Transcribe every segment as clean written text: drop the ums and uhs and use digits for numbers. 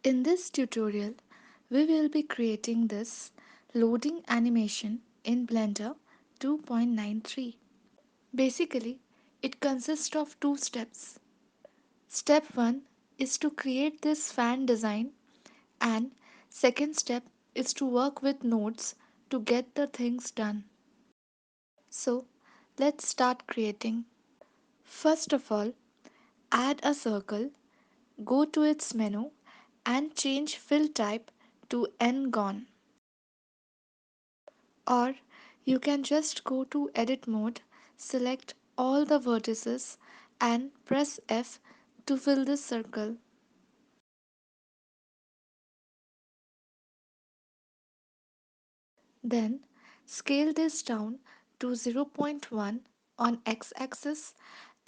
In this tutorial, we will be creating this loading animation in Blender 2.93. Basically, it consists of two steps. Step 1 is to create this fan design, and second step is to work with nodes to get the things done. So, let's start creating. First of all, add a circle, go to its menu and change fill type to N-Gone. Or you can just go to edit mode, select all the vertices and press F to fill this circle. Then scale this down to 0.1 on x-axis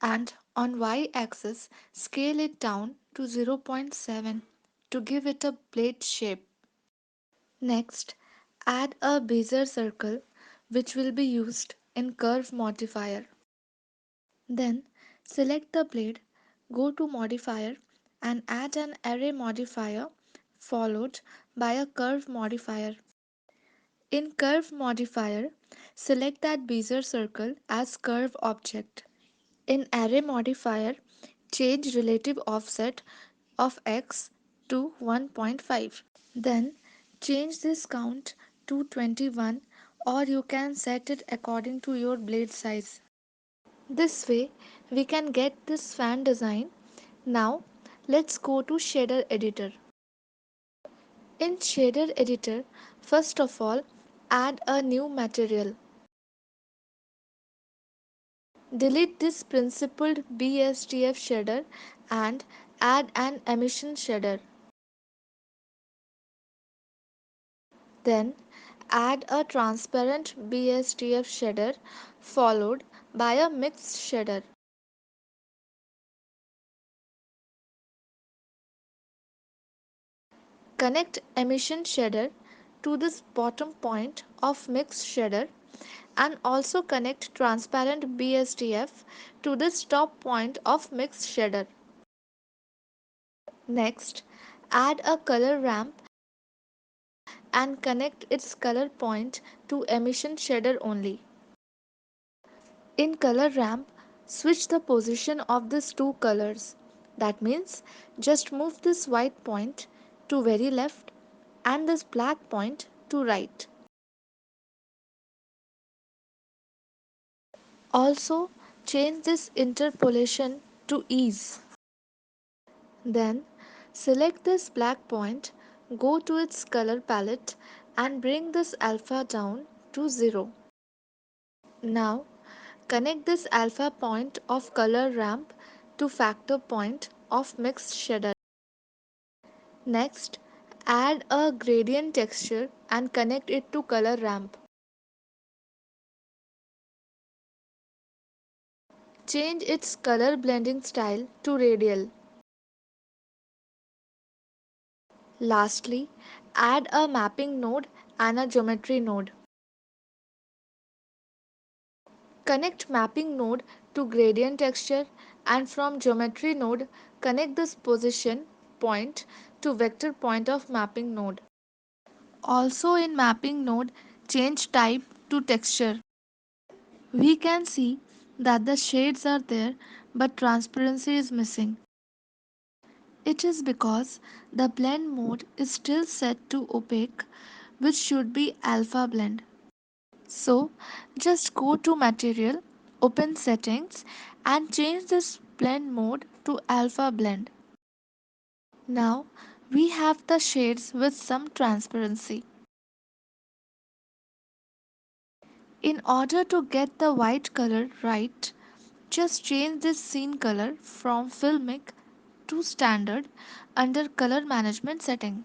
and on y-axis scale it down to 0.7 to give it a blade shape. Next, add a bezier circle which will be used in curve modifier. Then select the blade, go to modifier and add an array modifier followed by a curve modifier. In curve modifier, select that bezier circle as curve object. In array modifier, change relative offset of x to 1.5. Then change this count to 21, or you can set it according to your blade size. This way we can get this fan design. Now let's go to shader editor. In shader editor, first of all add a new material. Delete this principled BSDF shader and add an emission shader. Then add a transparent BSDF shader followed by a mixed shader. Connect emission shader to this bottom point of mixed shader and also connect transparent BSDF to this top point of mixed shader. Next, add a color ramp and connect its color point to emission shader only. In color ramp, switch the position of these two colors. That means just move this white point to very left and this black point to right. Also change this interpolation to ease. Then select this black point, go to its color palette and bring this alpha down to 0. Now connect this alpha point of color ramp to factor point of mixed shader. Next, add a gradient texture and connect it to color ramp. Change its color blending style to radial. Lastly, add a mapping node and a geometry node. Connect mapping node to gradient texture and from geometry node connect this position point to vector point of mapping node. Also in mapping node change type to texture. We can see that the shades are there but transparency is missing. It is because the blend mode is still set to opaque, which should be alpha blend. So just go to material, open settings and change this blend mode to alpha blend. Now we have the shades with some transparency. In order to get the white color right, just change this scene color from filmic to standard under color management setting.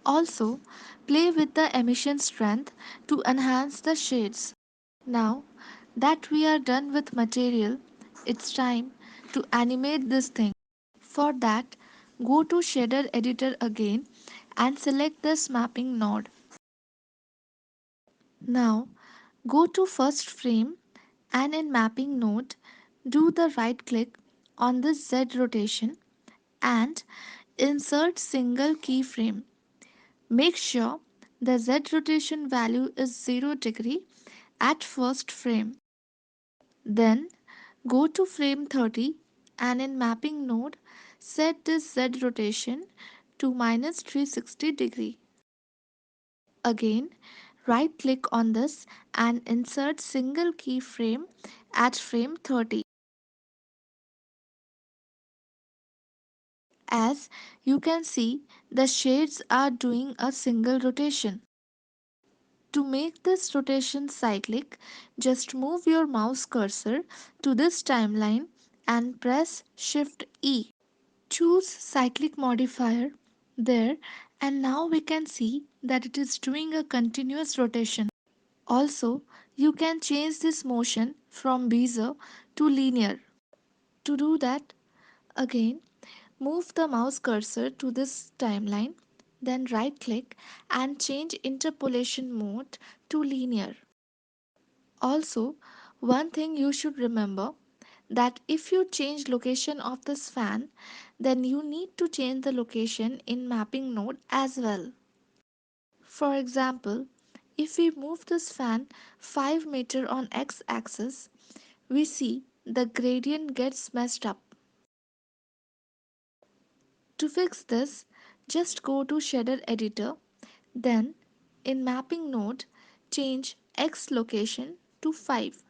Also, play with the emission strength to enhance the shades. Now that we are done with material, it's time to animate this thing. For that, go to shader editor again and select this mapping node. Now go to first frame and in mapping node, do the right click on this Z rotation and insert single keyframe. Make sure the Z rotation value is 0 degree at first frame. Then go to frame 30 and in mapping node set this Z rotation to minus 360 degree. Again, right click on this and insert single keyframe at frame 30. As you can see, the shades are doing a single rotation. To make this rotation cyclic, just move your mouse cursor to this timeline and press Shift E. Choose cyclic modifier there, and now we can see that it is doing a continuous rotation. Also, you can change this motion from bezier to linear. To do that, again, move the mouse cursor to this timeline, then right click and change interpolation mode to linear. Also, one thing you should remember that if you change location of this fan, then you need to change the location in mapping node as well. For example, if we move this fan 5 meter on x axis, we see the gradient gets messed up. To fix this, just go to shader editor, then in mapping node, change x location to 5.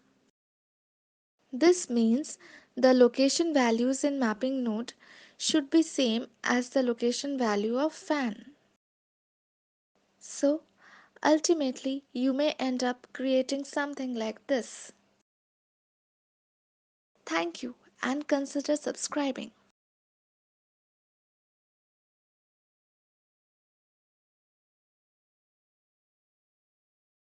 This means the location values in mapping node should be same as the location value of fan. So, ultimately, you may end up creating something like this. Thank you and consider subscribing.